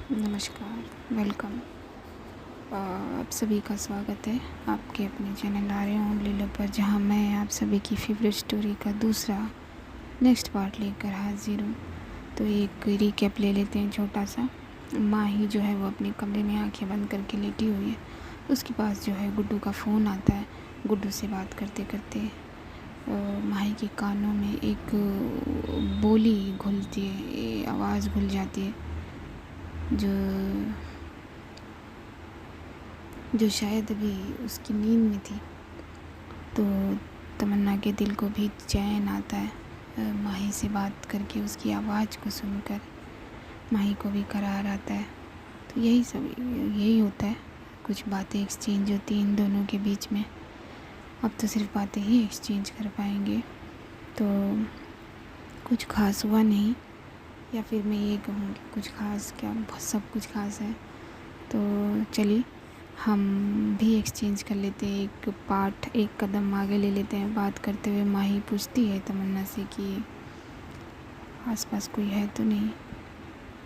नमस्कार, वेलकम। आप सभी का स्वागत है आपके अपने चैनल आ रहे हों लीलो पर, जहां मैं आप सभी की फेवरेट स्टोरी का दूसरा नेक्स्ट पार्ट लेकर हाजिर हूँ। तो एक रिकैप ले लेते हैं छोटा सा। माही जो है वो अपने कमरे में आंखें बंद करके लेटी हुई है। उसके पास जो है गुड्डू का फ़ोन आता है। गुड्डू से बात करते करते माही के कानों में एक बोली घुलती है, आवाज़ घुल जाती है जो जो शायद अभी उसकी नींद में थी। तो तमन्ना के दिल को भी चैन आता है माही से बात करके, उसकी आवाज़ को सुनकर माही को भी करार आता है। तो यही होता है, कुछ बातें एक्सचेंज होती हैं इन दोनों के बीच में। अब तो सिर्फ बातें ही एक्सचेंज कर पाएंगे, तो कुछ खास हुआ नहीं, या फिर मैं ये कहूँ कि कुछ खास क्या, सब कुछ खास है। तो चलिए हम भी एक्सचेंज कर लेते हैं, एक कदम आगे ले लेते हैं। बात करते हुए माही पूछती है तमन्ना से कि आसपास कोई है तो नहीं,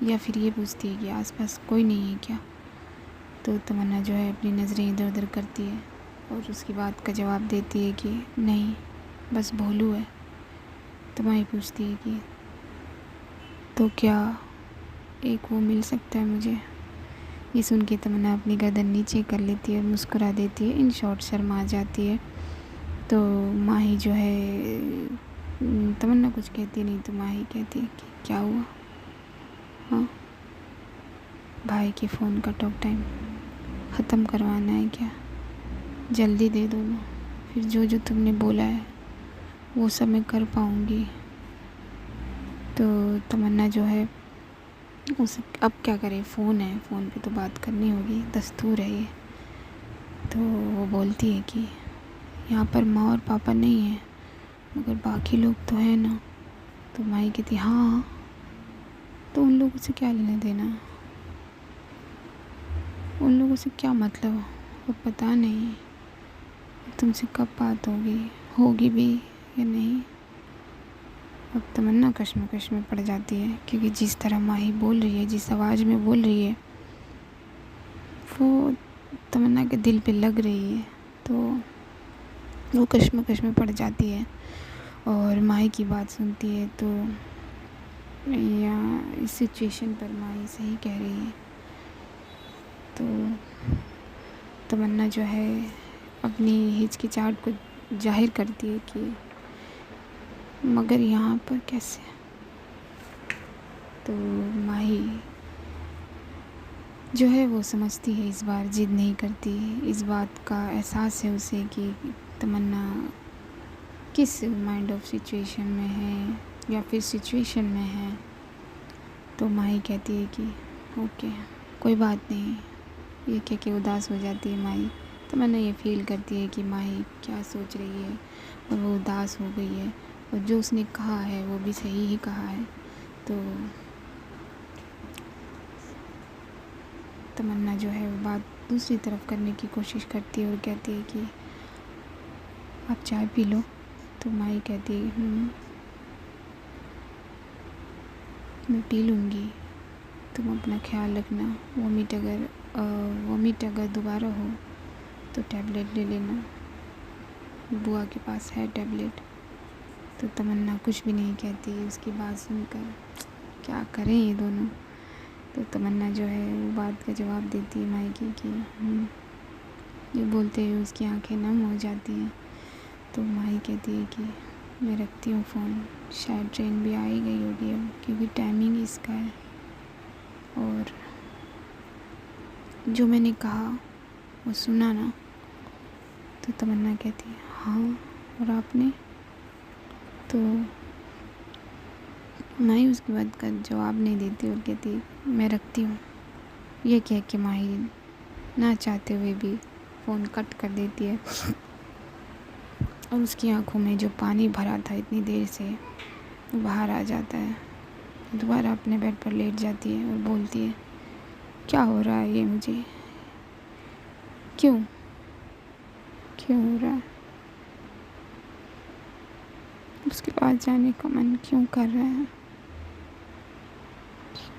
या फिर ये पूछती है कि आसपास कोई नहीं है क्या। तो तमन्ना जो है अपनी नज़रें इधर उधर करती है और उसकी बात का जवाब देती है कि नहीं, बस भोलू है। तो माही पूछती है कि तो क्या एक वो मिल सकता है मुझे। ये सुन के तमन्ना अपनी गर्दन नीचे कर लेती है और मुस्कुरा देती है, इन शॉर्ट शर्मा जाती है। तो माही जो है तमन्ना कुछ कहती नहीं, तो माही कहती है कि क्या हुआ। हाँ, भाई के फ़ोन का टॉक टाइम ख़त्म करवाना है क्या? जल्दी दे दो ना, फिर जो जो तुमने बोला है वो सब मैं कर पाऊँगी। तो तमन्ना जो है उसे अब क्या करे, फ़ोन है, फ़ोन पे तो बात करनी होगी, दस्तूर है ये। तो वो बोलती है कि यहाँ पर माँ और पापा नहीं हैं, मगर बाकी लोग तो हैं ना। तो माई कहती हाँ, तो उन लोगों से क्या लेना देना, उन लोगों से क्या मतलब। और पता नहीं तुमसे कब बात होगी भी या नहीं। अब तमन्ना कश्मकश में पड़ जाती है, क्योंकि जिस तरह माही बोल रही है, जिस आवाज़ में बोल रही है, वो तमन्ना के दिल पे लग रही है। तो वो कश्मकश में पड़ जाती है और माही की बात सुनती है। तो या इस सिचुएशन पर माही सही कह रही है। तो तमन्ना जो है अपनी हिचकिचाहट को जाहिर करती है कि मगर यहाँ पर कैसे। तो माही जो है वो समझती है, इस बार जिद नहीं करती। इस बात का एहसास है उसे कि तमन्ना किस माइंड ऑफ सिचुएशन में है या फिर सिचुएशन में है। तो माही कहती है कि ओके, कोई बात नहीं। ये कह के उदास हो जाती है माही। तमन्ना ये फील करती है कि माही क्या सोच रही है और वो उदास हो गई है, और जो उसने कहा है वो भी सही ही कहा है। तो तमन्ना जो है वो बात दूसरी तरफ करने की कोशिश करती है और कहती है कि आप चाय पी लो। तो माही कहती है मैं पी लूँगी, तुम अपना ख्याल रखना। वॉमिट अगर दोबारा हो तो टैबलेट ले लेना, बुआ के पास है टैबलेट। तो तमन्ना कुछ भी नहीं कहती। उसकी बात सुनकर क्या करें ये दोनों। तो तमन्ना जो है वो बात का जवाब देती है माही की ये बोलते हुए उसकी आंखें नम हो जाती हैं। तो माही कहती है कि मैं रखती हूँ फ़ोन, शायद ट्रेन भी आ ही गई होगी अब, क्योंकि टाइमिंग इसका है। और जो मैंने कहा वो सुना ना। तो तमन्ना कहती है हाँ, और आपने। तो माही उसकी बात का जवाब नहीं देती और कहती मैं रखती हूँ। ये कह के माही ना चाहते हुए भी फ़ोन कट कर देती है, और उसकी आंखों में जो पानी भरा था इतनी देर से वो बाहर आ जाता है। दोबारा अपने बेड पर लेट जाती है और बोलती है क्या हो रहा है ये मुझे, क्यों क्यों हो रहा है। उसके पास जाने का मन क्यों कर रहा है,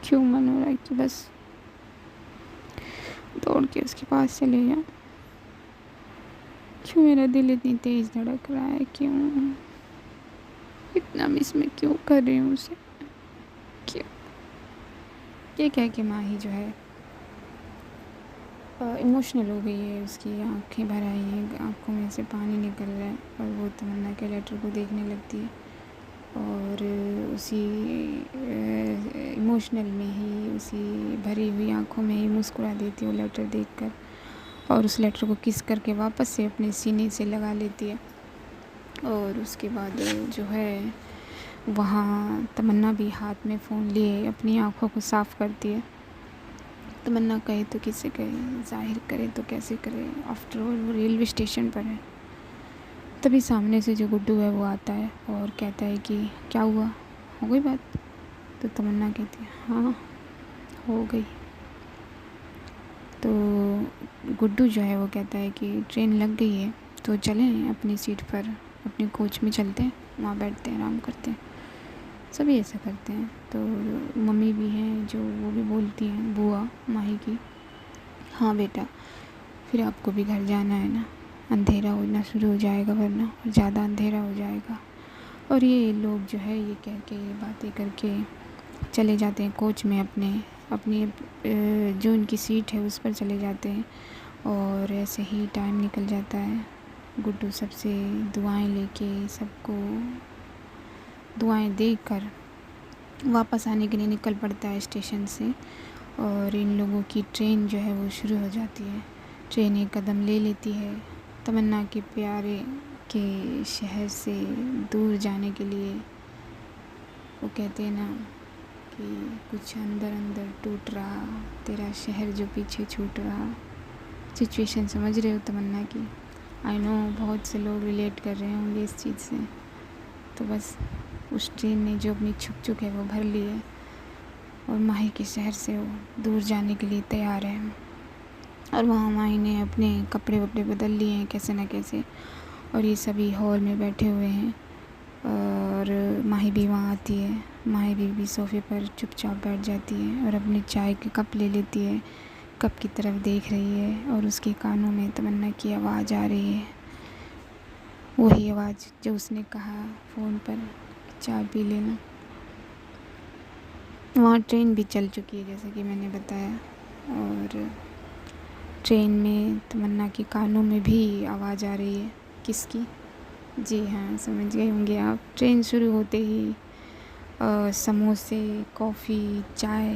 क्यों मन हो रहा है कि बस दौड़ के उसके पास चले जाऊँ। क्यों मेरा दिल इतनी तेज़ धड़क रहा है, क्यों इतना मिस मैं क्यों कर रही हूँ उसे, क्यों? ये कह के माही जो है इमोशनल हो गई है, उसकी आंखें भर आई हैं, आंखों में से पानी निकल रहा है और वो तमन्ना के लेटर को देखने लगती है और उसी इमोशनल में ही, उसी भरी हुई आंखों में ही मुस्कुरा देती है वो लेटर देखकर और उस लेटर को किस करके वापस से अपने सीने से लगा लेती है। और उसके बाद जो है वहाँ तमन्ना भी हाथ में फ़ोन लिए अपनी आंखों को साफ़ करती है। तमन्ना कहे तो किससे कहे, ज़ाहिर करे तो कैसे करे, आफ्टर ऑल वो रेलवे स्टेशन पर है। तभी सामने से जो गुड्डू है वो आता है और कहता है कि क्या हुआ, हो गई बात? तो तमन्ना कहती है हाँ हो गई। तो गुड्डू जो है वो कहता है कि ट्रेन लग गई है तो चलें अपनी सीट पर, अपने कोच में चलते हैं, वहाँ बैठते हैं, आराम करते हैं। सभी ऐसा करते हैं। तो मम्मी भी हैं जो वो भी बोलती हैं, बुआ माही की, हाँ बेटा फिर आपको भी घर जाना है ना, अंधेरा होना शुरू हो जाएगा वरना, और ज़्यादा अंधेरा हो जाएगा। और ये लोग जो है ये कह के बातें करके चले जाते हैं कोच में, अपनी जो उनकी सीट है उस पर चले जाते हैं। और ऐसे ही टाइम निकल जाता है। गुड्डू सबसे दुआएं लेके, सबको दुआएं देकर वापस आने के लिए निकल पड़ता है स्टेशन से। और इन लोगों की ट्रेन जो है वो शुरू हो जाती है। ट्रेन एक कदम ले लेती है तमन्ना के प्यारे के शहर से दूर जाने के लिए। वो कहते हैं ना कि कुछ अंदर अंदर टूट रहा, तेरा शहर जो पीछे छूट रहा। सिचुएशन समझ रहे हो तमन्ना की? आई नो बहुत से लोग रिलेट कर रहे होंगे इस चीज़ से। तो बस उस ट्रेन ने जो अपनी छुक है वो भर ली है और माही के शहर से वो दूर जाने के लिए तैयार है। और वहाँ माही ने अपने कपड़े वपड़े बदल लिए हैं कैसे न कैसे, और ये सभी हॉल में बैठे हुए हैं। और माही भी वहाँ आती है। माही भी सोफ़े पर चुपचाप बैठ जाती है और अपने चाय के कप ले लेती है, कप की तरफ देख रही है और उसके कानों में तमन्ना की आवाज़ आ रही है, वही आवाज़ जो उसने कहा फ़ोन पर, चाय पी लेना। वहाँ ट्रेन भी चल चुकी है जैसे कि मैंने बताया, और ट्रेन में तमन्ना के कानों में भी आवाज़ आ रही है। किसकी? जी हाँ, समझ गए होंगे आप। ट्रेन शुरू होते ही समोसे, कॉफ़ी, चाय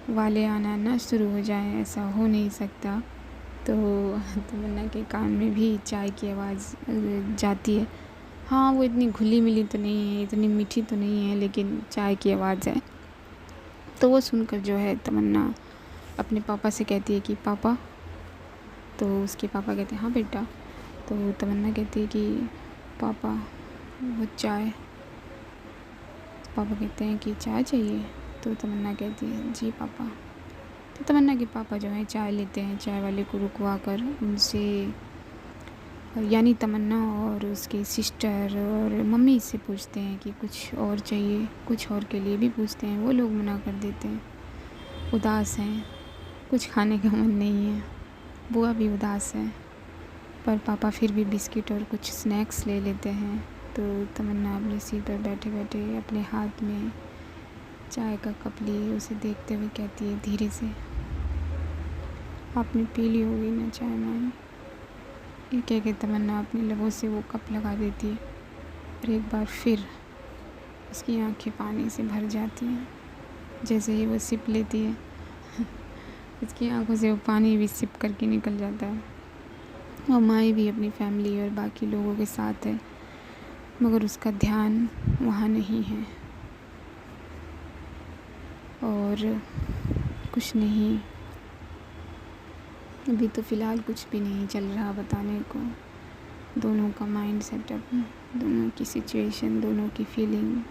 वाले आना ना शुरू हो जाए, ऐसा हो नहीं सकता। तो तमन्ना के कान में भी चाय की आवाज़ जाती है। हाँ वो इतनी घुली मिली तो नहीं है, इतनी मीठी तो नहीं है, लेकिन चाय की आवाज़ है। तो वो सुनकर जो है तमन्ना अपने पापा से कहती है कि पापा। तो उसके पापा कहते हैं हाँ बेटा। तो तमन्ना कहती है कि पापा वो चाय। पापा कहते हैं कि चाय चाहिए। तो तमन्ना कहती है जी पापा। तो तमन्ना के पापा जो है चाय लेते हैं, चाय वाले को रुकवा कर उनसे, यानी तमन्ना और उसके सिस्टर और मम्मी से पूछते हैं कि कुछ और चाहिए, कुछ और के लिए भी पूछते हैं। वो लोग मना कर देते हैं, उदास हैं, कुछ खाने का मन नहीं है। बुआ भी उदास है, पर पापा फिर भी बिस्किट और कुछ स्नैक्स ले लेते हैं। तो तमन्ना अपनी सीट पर बैठे बैठे अपने हाथ में चाय का कप लिए उसे देखते हुए कहती है धीरे से, आपने पी ली होगी ना चाय मैम। ये कह के तमन्ना अपने लबों से वो कप लगा देती है और एक बार फिर उसकी आंखें पानी से भर जाती हैं। जैसे ही वो सिप लेती है उसकी आंखों से वो पानी भी सिप करके निकल जाता है। और माई भी अपनी फैमिली और बाकी लोगों के साथ है, मगर उसका ध्यान वहाँ नहीं है और कुछ नहीं, अभी तो फ़िलहाल कुछ भी नहीं चल रहा बताने को। दोनों का माइंड सेटअप, दोनों की सिचुएशन, दोनों की फीलिंग,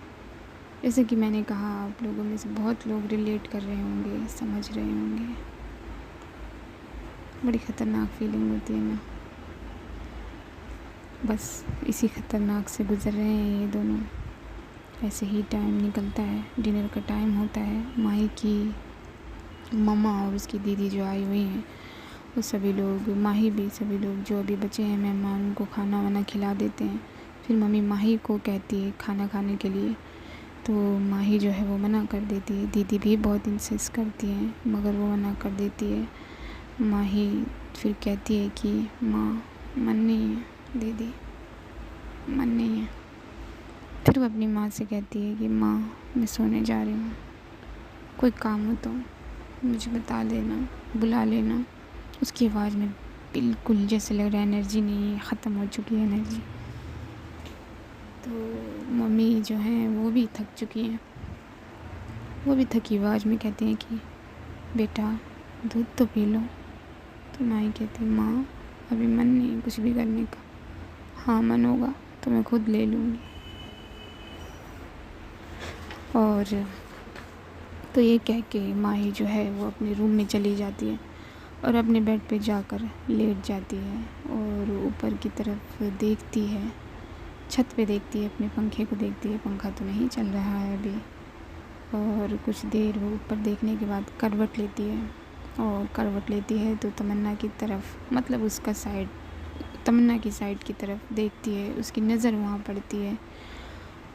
जैसे कि मैंने कहा आप लोगों में से बहुत लोग रिलेट कर रहे होंगे, समझ रहे होंगे। बड़ी ख़तरनाक फीलिंग होती है ना। बस इसी ख़तरनाक से गुज़र रहे हैं ये दोनों। ऐसे ही टाइम निकलता है, डिनर का टाइम होता है। माही की मम्मा और उसकी दीदी जो आई हुई हैं वो सभी लोग, माही भी, सभी लोग जो अभी बचे हैं मेहमान उनको खाना वाना खिला देते हैं। फिर मम्मी माही को कहती है खाना खाने के लिए, तो माही जो है वो मना कर देती है। दीदी भी बहुत इंसिस्ट करती हैं मगर वो मना कर देती है। माही फिर कहती है कि माँ मन नहीं है, दीदी मन नहीं है। फिर वो अपनी माँ से कहती है कि माँ मैं सोने जा रही हूँ, कोई काम हो तो मुझे बता देना, बुला लेना। उसकी आवाज़ में बिल्कुल जैसे लग रहा है एनर्जी नहीं है, ख़त्म हो चुकी है एनर्जी। तो मम्मी जो हैं वो भी थक चुकी हैं, वो भी थकी आवाज़ में कहती हैं कि बेटा दूध तो पी लो। तो माई कहती है माँ अभी मन नहीं है कुछ भी करने का, हाँ मन होगा तो मैं खुद ले लूँगी। और तो ये कह के माही जो है वो अपने रूम में चली जाती है और अपने बेड पे जाकर लेट जाती है और ऊपर की तरफ देखती है, छत पे देखती है, अपने पंखे को देखती है। पंखा तो नहीं चल रहा है अभी। और कुछ देर वो ऊपर देखने के बाद करवट लेती है, और करवट लेती है तो तमन्ना की तरफ, मतलब उसका साइड, तमन्ना की साइड की तरफ देखती है। उसकी नज़र वहाँ पड़ती है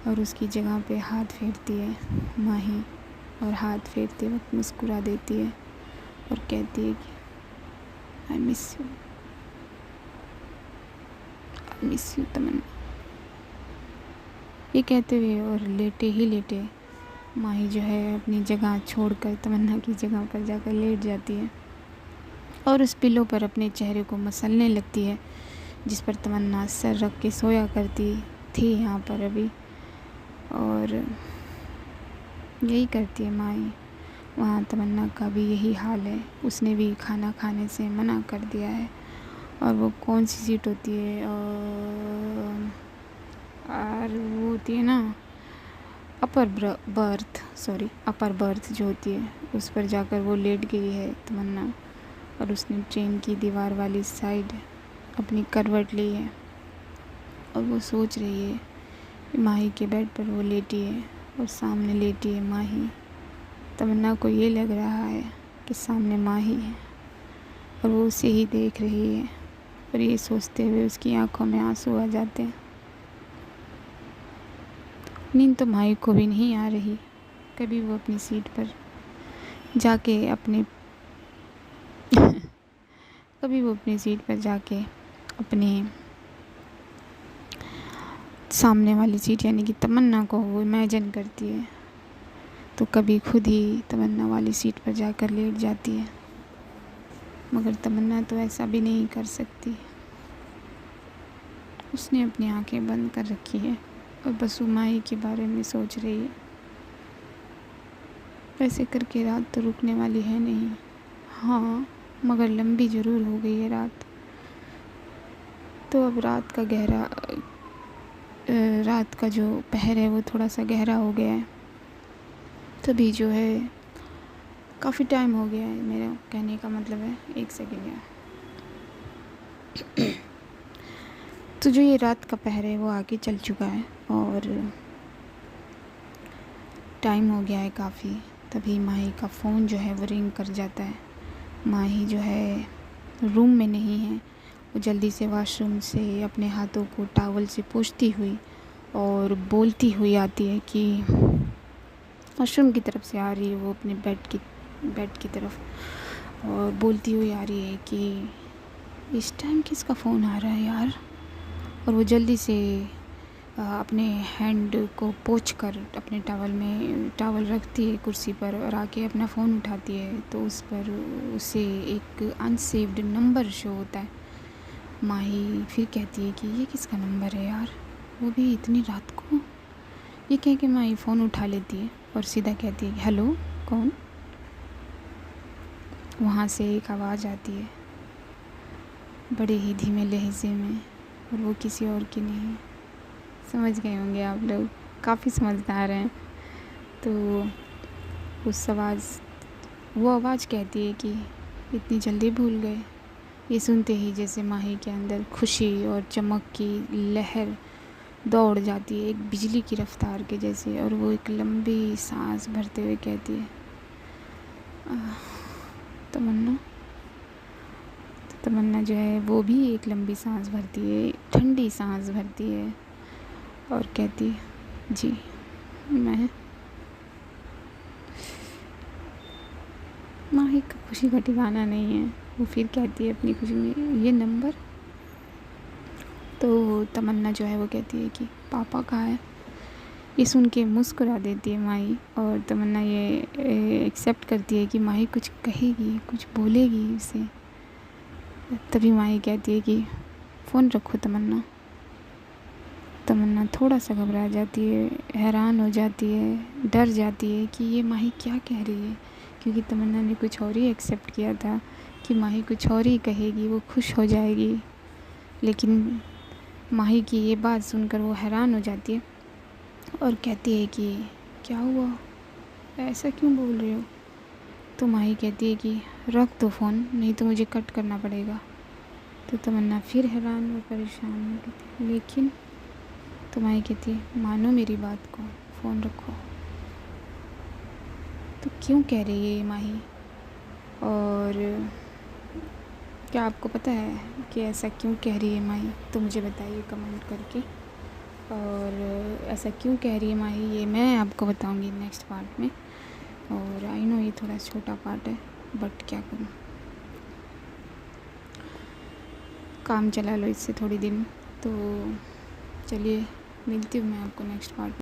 और उसकी जगह पे हाथ फेरती है माही, और हाथ फेरते वक्त मुस्कुरा देती है और कहती है कि आई मिस यू तमन्ना। ये कहते हुए और लेटे ही लेटे माही जो है अपनी जगह छोड़कर तमन्ना की जगह पर जाकर लेट जाती है और उस पिलो पर अपने चेहरे को मसलने लगती है जिस पर तमन्ना सर रख के सोया करती थी यहाँ पर अभी। और यही करती है माही। वहाँ तमन्ना का भी यही हाल है, उसने भी खाना खाने से मना कर दिया है। और वो कौन सी सीट होती है, और वो होती है ना अपर बर्थ जो होती है, उस पर जाकर वो लेट गई है तमन्ना। और उसने ट्रेन की दीवार वाली साइड अपनी करवट ली है और वो सोच रही है कि माही के बेड पर वो लेटी है और सामने लेटी है माही। तमन्ना को ये लग रहा है कि सामने माही है और वो उसे ही देख रही है, और ये सोचते हुए उसकी आंखों में आंसू आ जाते हैं। नींद तो माही को भी नहीं आ रही। कभी वो अपनी सीट पर जाके अपने सामने वाली सीट यानी कि तमन्ना को वो इमेजिन करती है, तो कभी खुद ही तमन्ना वाली सीट पर जाकर लेट जाती है। मगर तमन्ना तो ऐसा भी नहीं कर सकती। उसने अपनी आंखें बंद कर रखी है और बस माही के बारे में सोच रही है। ऐसे करके रात तो रुकने वाली है नहीं, हाँ मगर लंबी ज़रूर हो गई है रात। तो अब रात का जो पहर है वो थोड़ा सा गहरा हो गया है। तभी जो है काफ़ी टाइम हो गया है, मेरा कहने का मतलब है 1 सेकेंड है। तो जो ये रात का पहर है वो आगे चल चुका है और टाइम हो गया है काफ़ी। तभी माही का फ़ोन जो है वो रिंग कर जाता है। माही जो है रूम में नहीं है, वो जल्दी से वॉशरूम से अपने हाथों को टॉवल से पोंछती हुई और बोलती हुई आती है कि वॉशरूम की तरफ से आ रही है वो अपने बेड की तरफ, और बोलती हुई आ रही है कि इस टाइम किसका फ़ोन आ रहा है यार। और वो जल्दी से अपने हैंड को पोंछकर अपने टॉवल रखती है कुर्सी पर और आके अपना फ़ोन उठाती है, तो उस पर उसे एक अनसेव्ड नंबर शो होता है। माही फिर कहती है कि ये किसका नंबर है यार, वो भी इतनी रात को। ये कह के माही फ़ोन उठा लेती है और सीधा कहती है हेलो कौन। वहाँ से एक आवाज़ आती है बड़े ही धीमे लहजे में, और वो किसी और की नहीं। समझ गए होंगे आप लोग, काफ़ी समझदार हैं। तो वो आवाज़ कहती है कि इतनी जल्दी भूल गए। ये सुनते ही जैसे माही के अंदर खुशी और चमक की लहर दौड़ जाती है, एक बिजली की रफ्तार के जैसे, और वो एक लंबी सांस भरते हुए कहती है तमन्ना। तो तमन्ना जो है वो भी एक लंबी सांस भरती है, ठंडी सांस भरती है और कहती है जी मैं। माही का खुशी का ठिकाना नहीं है। वो फिर कहती है अपनी खुशी में, ये नंबर। तो तमन्ना जो है वो कहती है कि पापा कहाँ है। ये सुन के मुस्कुरा देती है माही और तमन्ना ये एक्सेप्ट करती है कि माही कुछ कहेगी, कुछ बोलेगी उसे। तभी माही कहती है कि फ़ोन रखो तमन्ना। तमन्ना थोड़ा सा घबरा जाती है, हैरान हो जाती है, डर जाती है कि ये माही क्या कह रही है, क्योंकि तमन्ना ने कुछ और ही एक्सेप्ट किया था कि माही कुछ और ही कहेगी, वो खुश हो जाएगी। लेकिन माही की ये बात सुनकर वो हैरान हो जाती है और कहती है कि क्या हुआ, ऐसा क्यों बोल रहे हो। तो माही कहती है कि रख दो फ़ोन, नहीं तो मुझे कट करना पड़ेगा। तो तमन्ना फिर हैरान और परेशान हो कहती है, लेकिन तो माही कहती है मानो मेरी बात को, फ़ोन रखो। तो क्यों कह रही है ये माही, और क्या आपको पता है कि ऐसा क्यों कह रही है माही, तो मुझे बताइए कमेंट करके। और ऐसा क्यों कह रही है माही ये मैं आपको बताऊंगी नेक्स्ट पार्ट में। और आई नो ये थोड़ा छोटा पार्ट है, बट क्या करूँ, काम चला लो इससे थोड़ी दिन। तो चलिए मिलती हूँ मैं आपको नेक्स्ट पार्ट में।